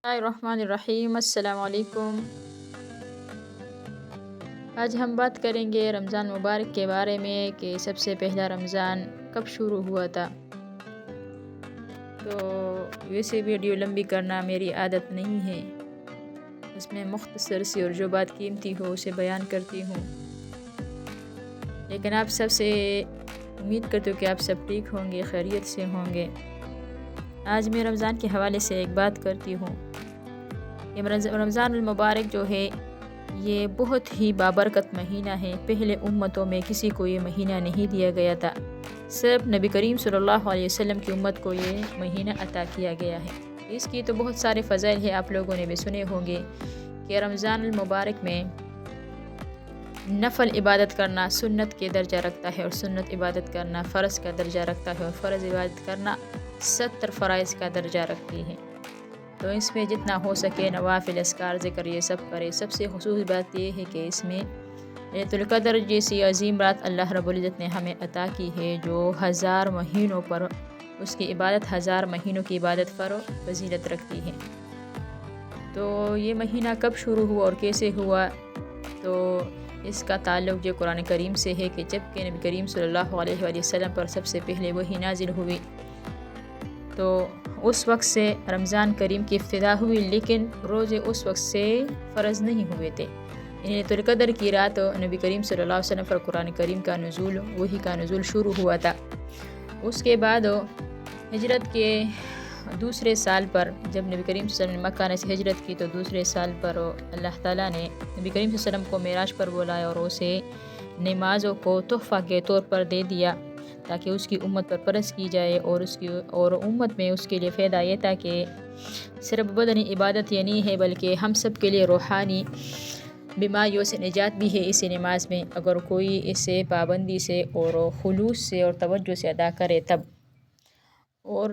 الرحمن الرحیم۔ السلام علیکم۔ آج ہم بات کریں گے رمضان مبارک کے بارے میں کہ سب سے پہلا رمضان کب شروع ہوا تھا۔ تو ویسے ویڈیو لمبی کرنا میری عادت نہیں ہے، اس میں مختصر سی اور جو بات قیمتی ہو اسے بیان کرتی ہوں، لیکن آپ سب سے امید کرتی ہوں کہ آپ سب ٹھیک ہوں گے، خیریت سے ہوں گے۔ آج میں رمضان کے حوالے سے ایک بات کرتی ہوں۔ رمضان المبارک جو ہے یہ بہت ہی بابرکت مہینہ ہے۔ پہلے امتوں میں کسی کو یہ مہینہ نہیں دیا گیا تھا، صرف نبی کریم صلی اللہ علیہ وسلم کی امت کو یہ مہینہ عطا کیا گیا ہے۔ اس کی تو بہت سارے فضائل ہیں، آپ لوگوں نے بھی سنے ہوں گے کہ رمضان المبارک میں نفل عبادت کرنا سنت کے درجہ رکھتا ہے، اور سنت عبادت کرنا فرض کا درجہ رکھتا ہے، اور فرض عبادت کرنا 70 فرائض کا درجہ رکھتی ہے۔ تو اس میں جتنا ہو سکے نوافل، اذکار، ذکر یہ سب کرے۔ سب سے خصوصی بات یہ ہے کہ اس میں لیلۃ القدر جیسی عظیم رات اللہ رب العزت نے ہمیں عطا کی ہے، جو 1000 مہینوں پر اس کی عبادت 1000 مہینوں کی عبادت پر فضیلت رکھتی ہے۔ تو یہ مہینہ کب شروع ہوا اور کیسے ہوا؟ تو اس کا تعلق جو قرآن کریم سے ہے کہ جب کہ نبی کریم صلی اللہ علیہ وآلہ وسلم پر سب سے پہلے وحی نازل ہوئی تو اس وقت سے رمضان کریم کی ابتدا ہوئی، لیکن روزے اس وقت سے فرض نہیں ہوئے تھے۔ لیلۃ القدر کی رات نبی کریم صلی اللہ علیہ وسلم پر قرآن کریم کا نزول، وحی کا نزول شروع ہوا تھا۔ اس کے بعد ہجرت کے دوسرے سال پر جب نبی کریم صلی اللہ علیہ وسلم نے مکہ سے ہجرت کی تو دوسرے سال پر اللہ تعالیٰ نے نبی کریم صلی اللہ علیہ وسلم کو معراج پر بلایا اور اسے نمازوں کو تحفہ کے طور پر دے دیا تاکہ اس کی امت پر پرس کی جائے، اور امت میں اس کے لیے فائدہ یہ تھا کہ صرف بدنی عبادت یہ نہیں ہے بلکہ ہم سب کے لیے روحانی بیماریوں سے نجات بھی ہے اسی نماز میں، اگر کوئی اسے پابندی سے اور خلوص سے اور توجہ سے ادا کرے تب۔ اور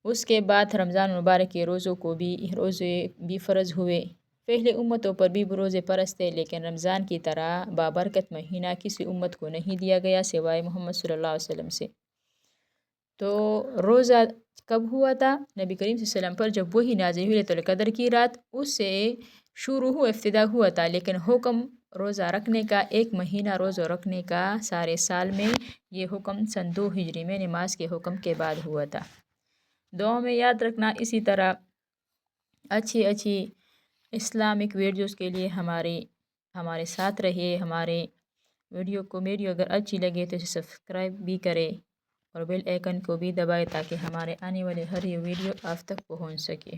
اس کے بعد رمضان مبارک کے روزے بھی فرض ہوئے۔ پہلے امتوں پر بھی روزے فرض تھے، لیکن رمضان کی طرح بابرکت مہینہ کسی امت کو نہیں دیا گیا سوائے محمد صلی اللہ علیہ وسلم سے۔ تو روزہ کب ہوا تھا؟ نبی کریم صلی اللہ علیہ وسلم پر جب وحی نازل ہوئی لیلۃ القدر کی رات، اس سے شروع ابتدا ہوا تھا، لیکن حکم روزہ رکھنے کا، ایک مہینہ روزہ رکھنے کا سارے سال میں، یہ حکم سن 2 ہجری میں نماز کے حکم کے بعد ہوا تھا۔ دعاؤں میں یاد رکھنا، اسی طرح اچھی اسلامک ویڈیوز کے لیے ہمارے ساتھ رہیے۔ ہمارے میری اگر اچھی لگے تو اسے سبسکرائب بھی کرے اور بیل آئیکن کو بھی دبائے تاکہ ہمارے آنے والے ہر ویڈیو آپ تک پہنچ سکے۔